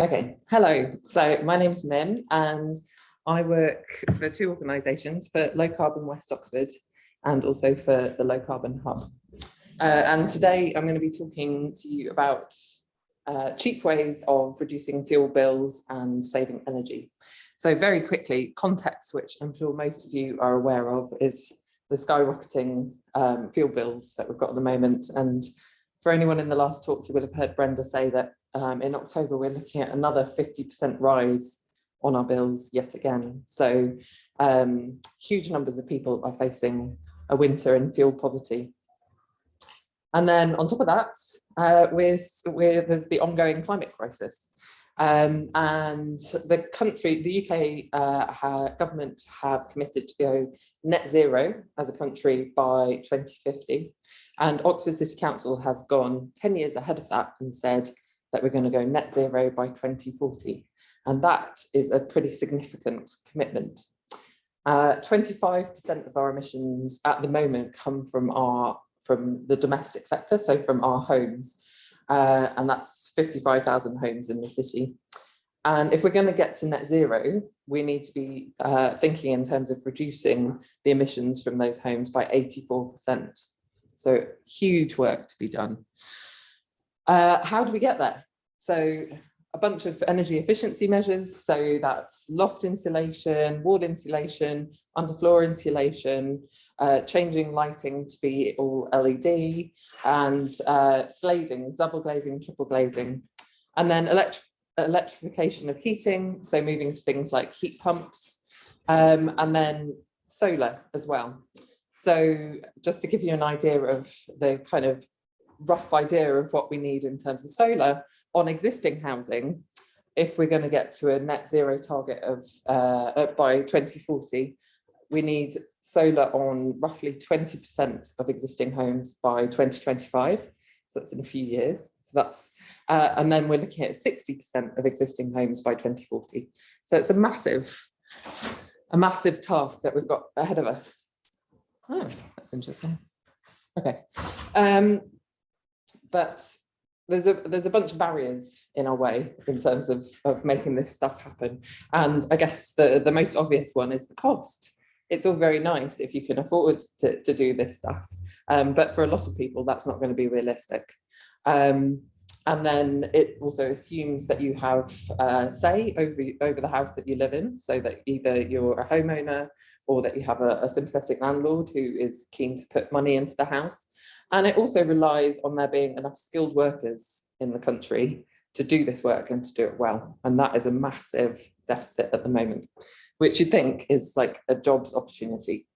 Okay, hello. So my name's Mim and I work for two organisations, for Low Carbon West Oxford and also for the Low Carbon Hub. And today I'm going to be talking to you about cheap ways of reducing fuel bills and saving energy. So very quickly, context, which I'm sure most of you are aware of, is the skyrocketing fuel bills that we've got at the moment. And for anyone in the last talk, you will have heard Brenda say that in October, we're looking at another 50% rise on our bills yet again. So huge numbers of people are facing a winter in fuel poverty. And then on top of that, there's the ongoing climate crisis. And the country, the UK government have committed to go net zero as a country by 2050. And Oxford City Council has gone 10 years ahead of that and said that we're going to go net zero by 2040. And that is a pretty significant commitment. 25% of our emissions at the moment come from the domestic sector, so from our homes. And that's 55,000 homes in the city. And if we're going to get to net zero, we need to be thinking in terms of reducing the emissions from those homes by 84%. So huge work to be done. How do we get there? So a bunch of energy efficiency measures. So that's loft insulation, wall insulation, underfloor insulation, changing lighting to be all LED, and glazing, double glazing, triple glazing. And then electrification of heating, so moving to things like heat pumps, and then solar as well. So just to give you an idea of the kind of rough idea of what we need in terms of solar on existing housing, if we're going to get to a net zero target of by 2040, we need solar on roughly 20% of existing homes by 2025. So that's in a few years. So that's and then we're looking at 60% of existing homes by 2040. So it's a massive task that we've got ahead of us. Oh, that's interesting. Okay. But there's a bunch of barriers in our way in terms of making this stuff happen. And I guess the most obvious one is the cost. It's all very nice if you can afford to do this stuff. But for a lot of people, that's not going to be realistic. And then it also assumes that you have say over the house that you live in, so that either you're a homeowner or that you have a sympathetic landlord who is keen to put money into the house. And it also relies on there being enough skilled workers in the country to do this work and to do it well. And that is a massive deficit at the moment, which you think is like a jobs opportunity,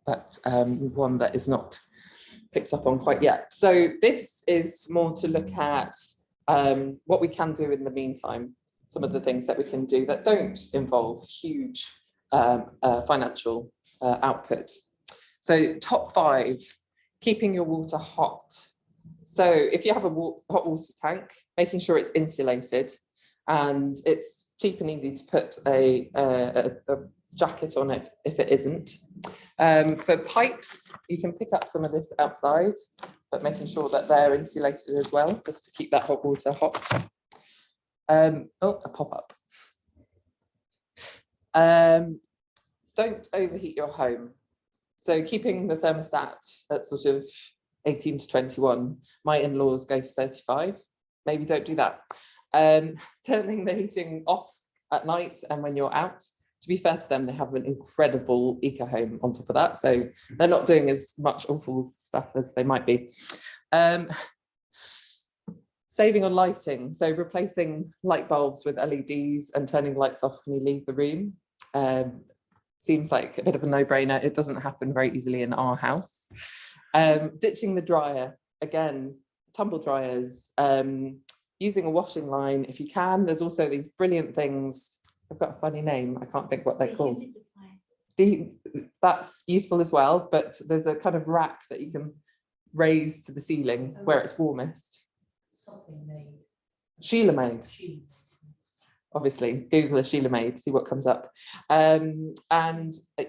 but one that is not picked up on quite yet. So this is more to look at what we can do in the meantime, some of the things that we can do that don't involve huge financial output. So top 5, keeping your water hot. So if you have a hot water tank, making sure it's insulated, and it's cheap and easy to put a jacket on it if it isn't. For pipes, you can pick up some of this outside, but making sure that they're insulated as well, just to keep that hot water hot. Oh, a pop-up. Don't overheat your home. So keeping the thermostat at sort of 18 to 21, my in-laws go for 35, maybe don't do that. Turning the heating off at night and when you're out. To be fair to them, they have an incredible eco home on top of that, so they're not doing as much awful stuff as they might be. Saving on lighting, so replacing light bulbs with LEDs and turning lights off when you leave the room. Seems like a bit of a no-brainer. It doesn't happen very easily in our house. Ditching the dryer, again, tumble dryers, using a washing line if you can. There's also these brilliant things. I've got a funny name, I can't think what they're called. That's useful as well, but there's a kind of rack that you can raise to the ceiling where it's warmest. Something made. Sheila made. Obviously, Google a Sheila made, see what comes up. And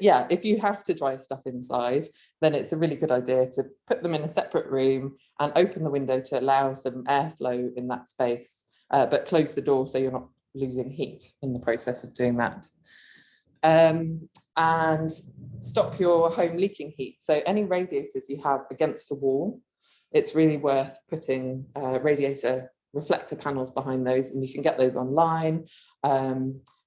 yeah, if you have to dry stuff inside, then it's a really good idea to put them in a separate room and open the window to allow some airflow in that space, but close the door so you're not losing heat in the process of doing that. And stop your home leaking heat. So any radiators you have against a wall, it's really worth putting radiator reflector panels behind those, and you can get those online.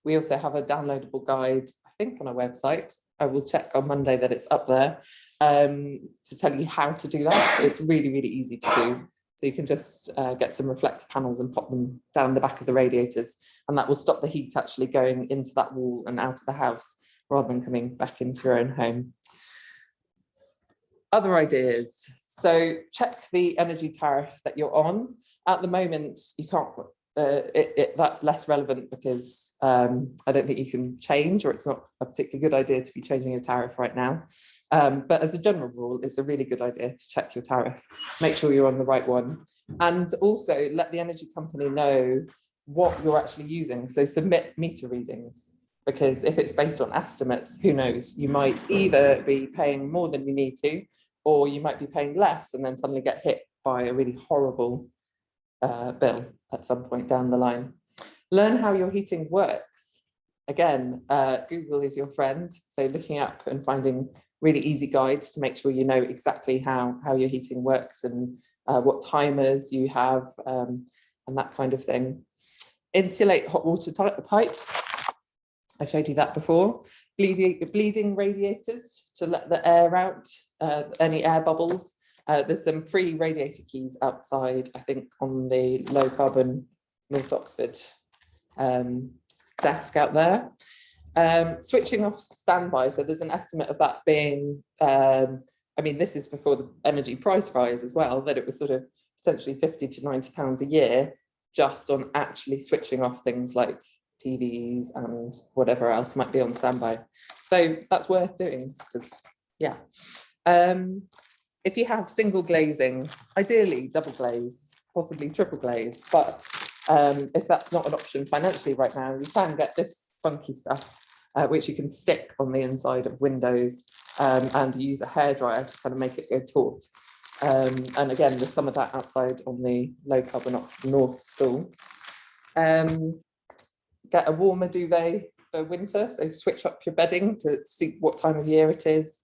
We also have a downloadable guide, I think, on our website. I will check on Monday that it's up there, to tell you how to do that. It's really, really easy to do. So you can just get some reflector panels and pop them down the back of the radiators, and that will stop the heat actually going into that wall and out of the house rather than coming back into your own home. Other ideas. So check the energy tariff that you're on. At the moment, you can't, that's less relevant because I don't think you can change, or it's not a particularly good idea to be changing your tariff right now. But as a general rule, it's a really good idea to check your tariff, make sure you're on the right one, and also let the energy company know what you're actually using. So submit meter readings, because if it's based on estimates, who knows, you might either be paying more than you need to, or you might be paying less and then suddenly get hit by a really horrible bill at some point down the line. Learn how your heating works. Again, Google is your friend. So looking up and finding really easy guides to make sure you know exactly how your heating works and what timers you have, and that kind of thing. Insulate hot water pipes. I showed you that before. Bleeding radiators to let the air out, any air bubbles. There's some free radiator keys outside, I think, on the low carbon North Oxford desk out there. Switching off standby. So there's an estimate of that being, I mean, this is before the energy price rise as well, that it was sort of potentially £50 to £90 a year just on actually switching off things like TVs and whatever else might be on standby. So that's worth doing, because yeah. If you have single glazing, ideally double glaze, possibly triple glaze, but if that's not an option financially right now, you can get this funky stuff which you can stick on the inside of windows and use a hairdryer to kind of make it go taut. And again, there's some of that outside on the low carbon Oxford North stall. Get a warmer duvet for winter, so switch up your bedding to suit what time of year it is.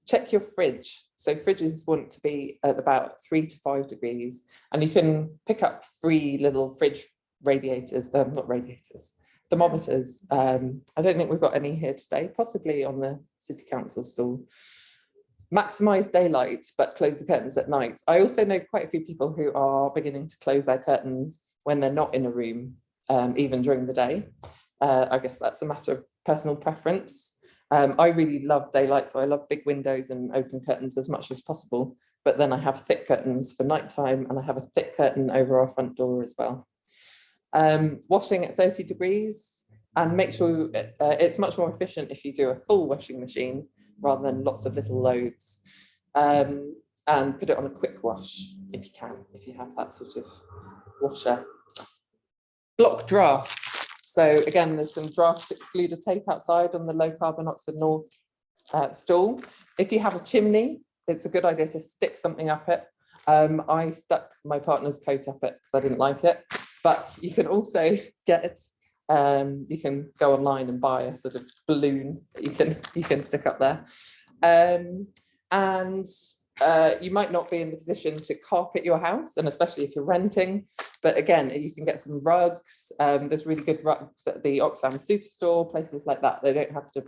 Check your fridge. So fridges want to be at about 3 to 5 degrees, and you can pick up free little fridge radiators, not radiators, thermometers. I don't think we've got any here today, possibly on the City Council stall. Maximise daylight, but close the curtains at night. I also know quite a few people who are beginning to close their curtains when they're not in a room, even during the day. I guess that's a matter of personal preference. I really love daylight, so I love big windows and open curtains as much as possible. But then I have thick curtains for nighttime, and I have a thick curtain over our front door as well. Washing at 30 degrees, and make sure it's much more efficient if you do a full washing machine rather than lots of little loads. And put it on a quick wash if you can, if you have that sort of washer. Block drafts. So again, there's some draft excluder tape outside on the low carbon Oxford North stall. If you have a chimney, it's a good idea to stick something up it. I stuck my partner's coat up it because I didn't like it, but you can also get, you can go online and buy a sort of balloon that you can stick up there. You might not be in the position to carpet your house, and especially if you're renting, but again, you can get some rugs. There's really good rugs at the Oxfam Superstore, places like that. They don't have to,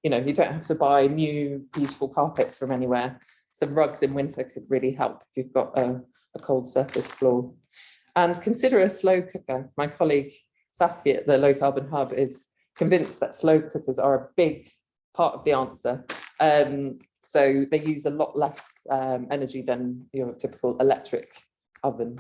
you don't have to buy new beautiful carpets from anywhere. Some rugs in winter could really help if you've got a cold surface floor. And consider a slow cooker. My colleague Saskia at the Low Carbon Hub is convinced that slow cookers are a big part of the answer. So they use a lot less energy than your typical electric oven.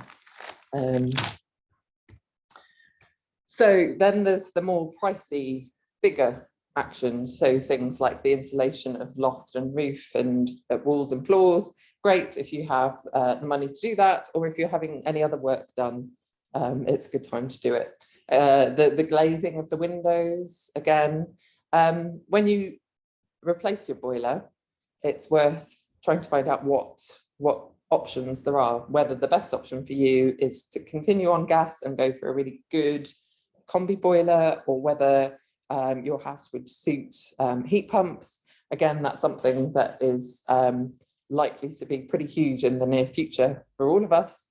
So then there's the more pricey, bigger actions. So things like the insulation of loft and roof and walls and floors. Great if you have the money to do that, or if you're having any other work done, it's a good time to do it. The glazing of the windows, again, when you replace your boiler, it's worth trying to find out what options there are, whether the best option for you is to continue on gas and go for a really good combi boiler, or whether your house would suit heat pumps. Again, that's something that is likely to be pretty huge in the near future for all of us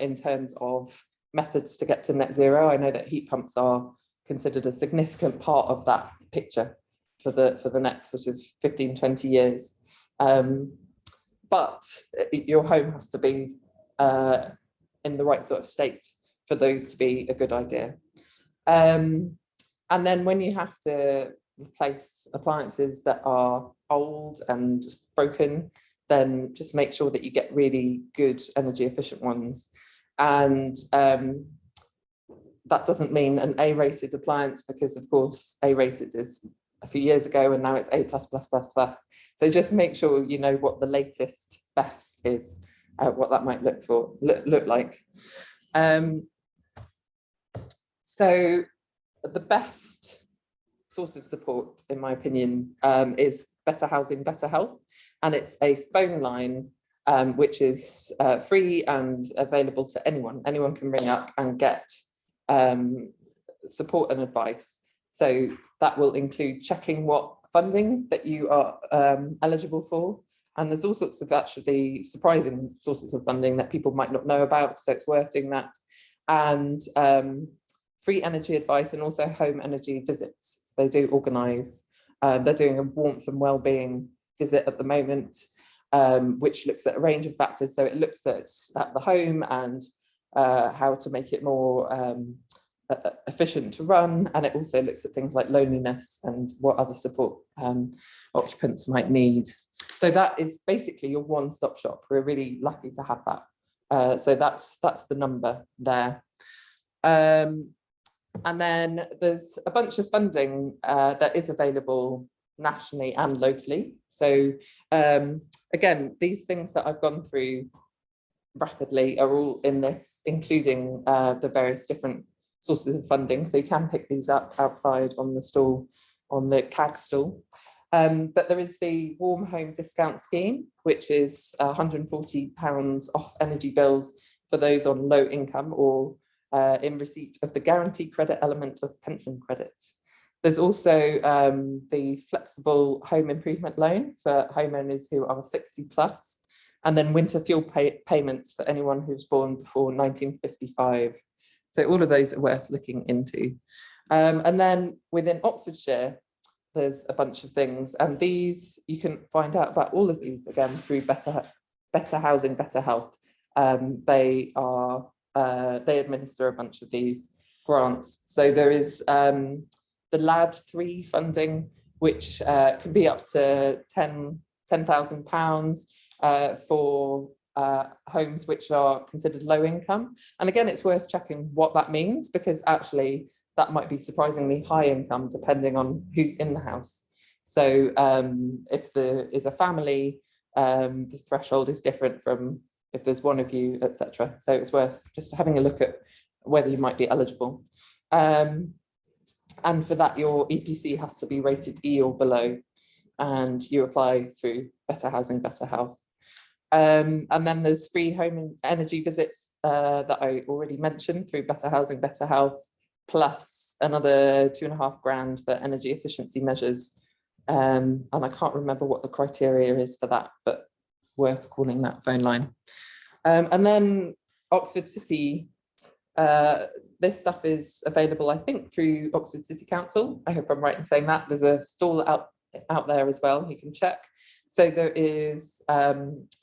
in terms of methods to get to net zero. I know that heat pumps are considered a significant part of that picture for the next sort of 15, 20 years. But your home has to be in the right sort of state for those to be a good idea. And then when you have to replace appliances that are old and broken, then just make sure that you get really good energy efficient ones. And that doesn't mean an A-rated appliance, because of course A-rated is a few years ago and now it's A++++. So just make sure you know what the latest best is, what that might look like. So the best source of support, in my opinion, is Better Housing, Better Health. And it's a phone line which is free and available to anyone. Anyone can ring up and get support and advice. So that will include checking what funding that you are eligible for. And there's all sorts of actually surprising sources of funding that people might not know about, so it's worth doing that. And free energy advice, and also home energy visits. So they do organise, they're doing a warmth and wellbeing visit at the moment, which looks at a range of factors. So it looks at the home and how to make it more efficient to run, and it also looks at things like loneliness and what other support occupants might need. So that is basically your one-stop shop. We're really lucky to have that. So that's the number there. And then there's a bunch of funding that is available nationally and locally. So again, these things that I've gone through rapidly are all in this, including the various different sources of funding. So you can pick these up outside on the stall, on the CAG stall. But there is the Warm Home Discount Scheme, which is £140 off energy bills for those on low income or in receipt of the guarantee credit element of pension credit. There's also the flexible home improvement loan for homeowners who are 60 plus, and then winter fuel payments for anyone who's born before 1955. So all of those are worth looking into. And then within Oxfordshire, there's a bunch of things, and these, you can find out about all of these again through Better Housing, Better Health. They administer a bunch of these grants. So there is the LAD 3 funding, which can be up to £10,000 for homes which are considered low income. And again, it's worth checking what that means, because actually that might be surprisingly high income depending on who's in the house. So if there is a family, the threshold is different from if there's one of you, etc. So it's worth just having a look at whether you might be eligible. And for that, your EPC has to be rated E or below, and you apply through Better Housing, Better Health. And then there's free home and energy visits that I already mentioned through Better Housing, Better Health, plus another £2,500 for energy efficiency measures. And I can't remember what the criteria is for that, but worth calling that phone line. And then Oxford City, this stuff is available, I think, through Oxford City Council. I hope I'm right in saying that. There's a stall out there as well, you can check. So there is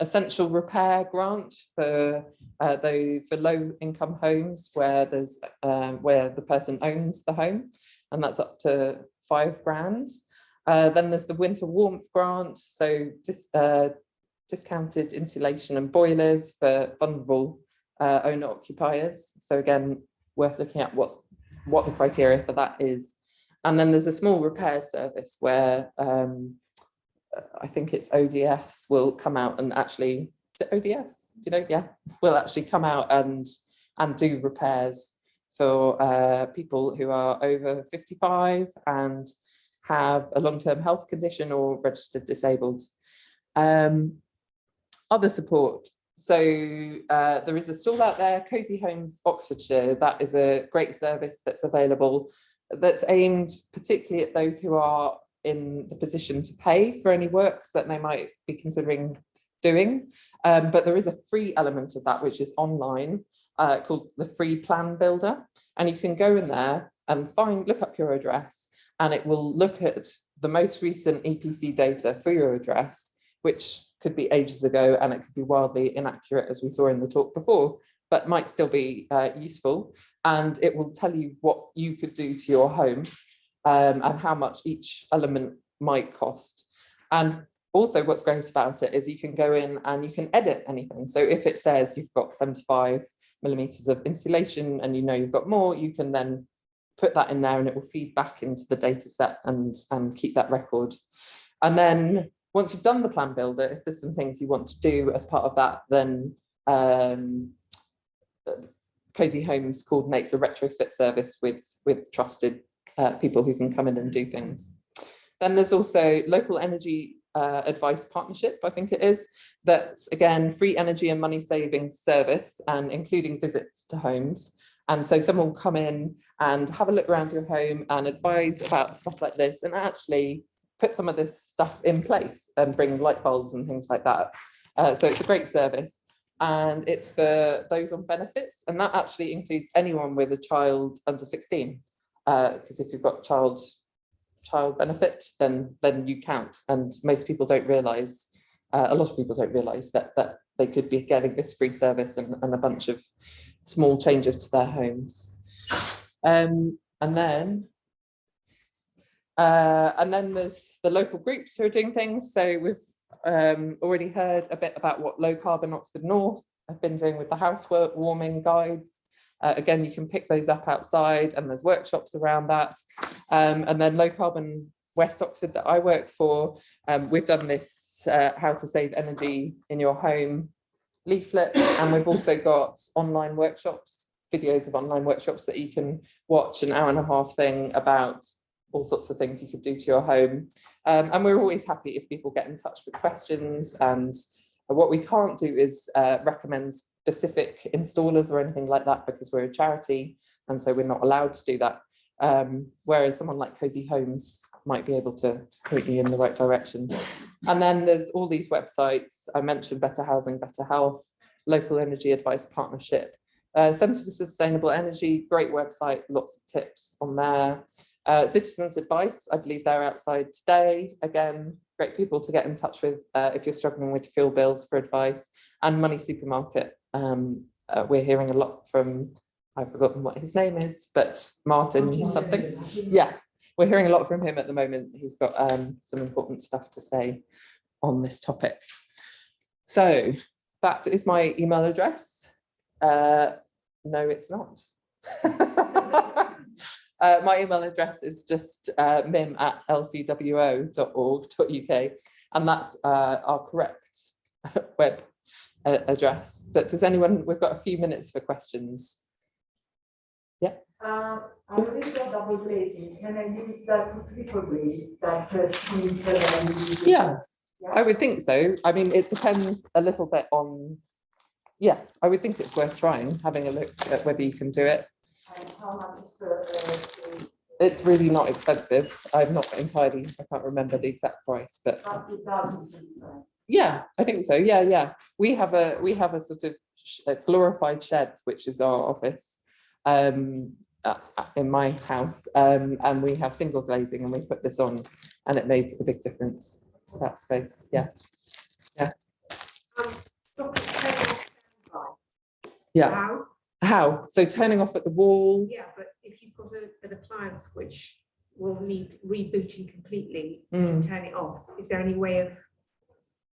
essential repair grant for low income homes where there's where the person owns the home, and that's up to £5,000. Then there's the winter warmth grant, so discounted insulation and boilers for vulnerable owner occupiers. So again, worth looking at what the criteria for that is. And then there's a small repair service where I think it's ODS will come out and actually, is it ODS? Do you know? Yeah, will actually come out and do repairs for people who are over 55 and have a long-term health condition or registered disabled. Other support. there is a stall out there, Cozy Homes Oxfordshire. That is a great service that's available, that's aimed particularly at those who are in the position to pay for any works that they might be considering doing. But there is a free element of that, which is online, called the Free Plan Builder. And you can go in there and look up your address, and it will look at the most recent EPC data for your address, which could be ages ago, and it could be wildly inaccurate, as we saw in the talk before, but might still be useful. And it will tell you what you could do to your home, and how much each element might cost. And also what's great about it is you can go in and you can edit anything. So if it says you've got 75 millimeters of insulation and you know you've got more, you can then put that in there and it will feed back into the data set and keep that record. And then once you've done the plan builder, if there's some things you want to do as part of that, then Cozy Homes coordinates a retrofit service with trusted people who can come in and do things. Then there's also Local Energy Advice Partnership, I think it is, that's again free energy and money saving service, and including visits to homes. And so someone will come in and have a look around your home and advise about stuff like this, and actually put some of this stuff in place and bring light bulbs and things like that. So it's a great service, and it's for those on benefits, and that actually includes anyone with a child under 16, because if you've got child benefit, then you count. And most people don't realise, a lot of people don't realise that they could be getting this free service and a bunch of small changes to their homes. And then there's the local groups who are doing things. So we've already heard a bit about what Low Carbon Oxford North have been doing with the house warming guides. Again, you can pick those up outside, and there's workshops around that. And then Low Carbon West Oxford that I work for, we've done this how to save energy in your home leaflet, and we've also got online workshops, videos of online workshops that you can watch, an hour and a half thing about all sorts of things you could do to your home. And we're always happy if people get in touch with questions. And what we can't do is recommend specific installers or anything like that, because we're a charity, and so we're not allowed to do that. Whereas someone like Cozy Homes might be able to point you in the right direction. And then there's all these websites. I mentioned Better Housing, Better Health, Local Energy Advice Partnership, Centre for Sustainable Energy, great website, lots of tips on there. Citizens Advice, I believe they're outside today. Again, great people to get in touch with if you're struggling with fuel bills for advice. And Money Supermarket, we're hearing a lot from, I've forgotten what his name is, but Martin something. Yes, we're hearing a lot from him at the moment. He's got some important stuff to say on this topic. So that is my email address. No, it's not. My email address is just mim@lcwo.org.uk, and that's our correct web address. But does anyone, we've got a few minutes for questions. Yeah. I already got double glazing. Can I use that triple glaze? Yeah, I would think so. I mean, it depends a little bit on, yeah, I would think it's worth trying, having a look at whether you can do it. And how much is the It's really not expensive. I'm not entirely, I can't remember the exact price, but yeah, I think so. Yeah. We have a sort of a glorified shed, which is our office in my house, and we have single glazing, and we put this on, and it made a big difference to that space. Yeah. How? So turning off at the wall? Yeah, but if you've got an appliance which will need rebooting completely to turn it off, is there any way of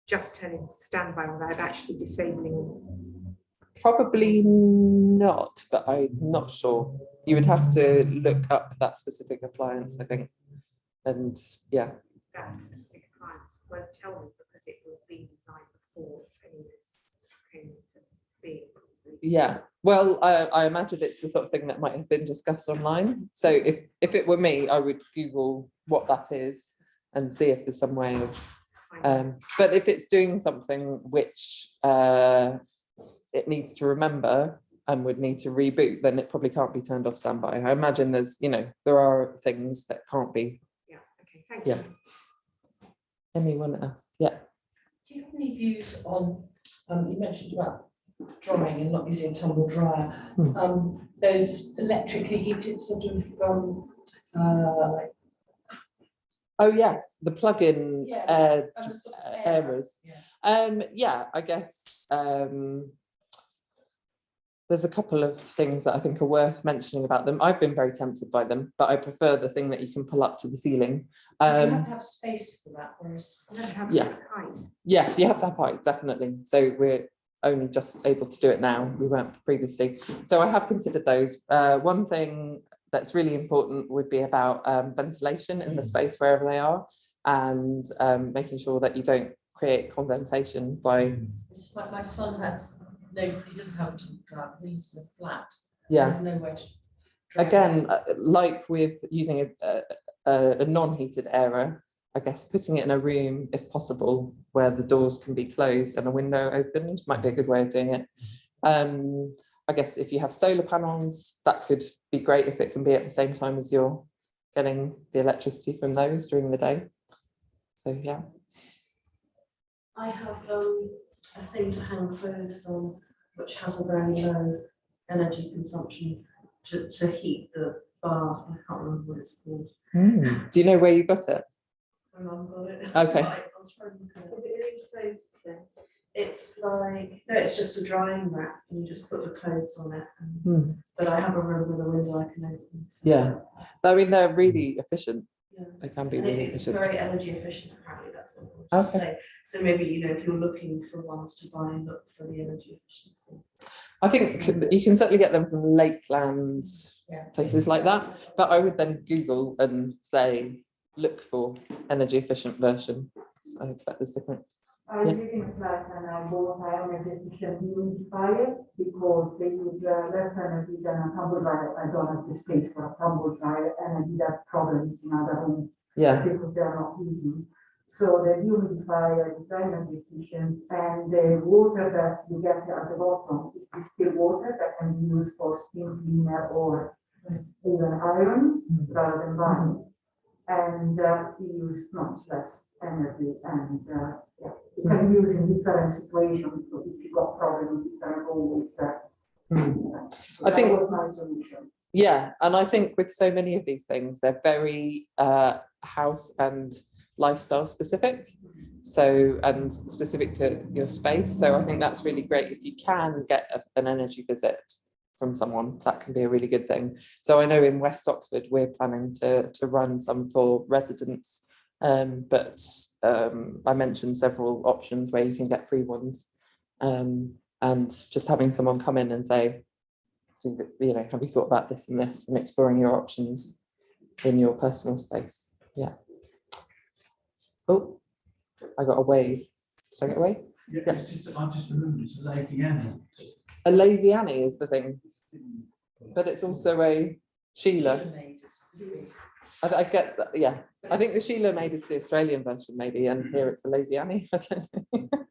just turning standby without actually disabling? Probably not, but I'm not sure. You would have to look up that specific appliance, I think. And yeah. That specific appliance won't tell me because it was being designed before any of this came into being. Yeah, well, I imagine it's the sort of thing that might have been discussed online. So if it were me, I would Google what that is and see if there's some way of, but if it's doing something which it needs to remember and would need to reboot, then it probably can't be turned off standby. I imagine there's, there are things that can't be. Yeah, okay, thank Yeah. you. Anyone else? Yeah. Do you have any views on, you mentioned about drying and not using a tumble dryer, those electrically heated sort of, like, Oh yes, the plug-in air and the sort of airers. Yeah, I guess there's a couple of things that I think are worth mentioning about them. I've been very tempted by them, but I prefer the thing that you can pull up to the ceiling. Do you have to have space for that, whereas Yeah. Height. Yes, you have to have height, definitely. So we're only just able to do it now. We weren't previously. So I have considered those. One thing that's really important would be about ventilation in the space wherever they are, and making sure that you don't create condensation by. it's like my son has, no, he doesn't have a tumble dryer, he lives in a flat. Yeah. There's nowhere to dry. Again, like with using a non-heated airer, I guess putting it in a room, if possible, where the doors can be closed and a window opened might be a good way of doing it. I guess if you have solar panels, that could be great if it can be at the same time as you're getting the electricity from those during the day. So yeah. I have a thing to hang clothes on, which has a very low energy consumption to heat the bars. I can't remember what it's called. Do you know where you got it? My mum got it. Okay. I'll try and look at it. Is it really clothes then? It's like, no, it's just a drying rack and you just put the clothes on it. But I have a room with a window I can open. So. Yeah. I mean, they're really efficient. Yeah. They can be And really it's efficient. very energy efficient, apparently. That's what I want to say. So maybe, if you're looking for ones to buy, look for the energy efficiency. I think you can certainly get them from Lakeland, places like that. But I would then Google and say, look for energy efficient version. So I expect there's different. I live in a flat and I bought my own energy efficient humidifier because they use less energy than a tumble dryer. I don't have the space for a tumble dryer and I did have problems in other homes because they're not heating. So the humidifier is very energy efficient and the water that you get at the bottom is distilled water that can be used for steam cleaner or even iron rather than burning. And you use much less energy and you can use in different situations. So if you got problems, you can go with that. I think that was my solution. Yeah, and I think with so many of these things, they're very house and lifestyle specific. So, and specific to your space. So I think that's really great. If you can get an energy visit from someone, that can be a really good thing. So I know in West Oxford, we're planning to run some for residents. But I mentioned several options where you can get free ones, and just having someone come in and say, have you thought about this and this, and exploring your options in your personal space. Yeah. Oh, I got a wave. Did I get a wave? Yeah. I just remembered it's a Lazy Annie. A Lazy Annie is the thing, but it's also a Sheila. I get that, yeah. I think the Sheila made is the Australian version maybe, and here it's a Lazy Annie. I don't know.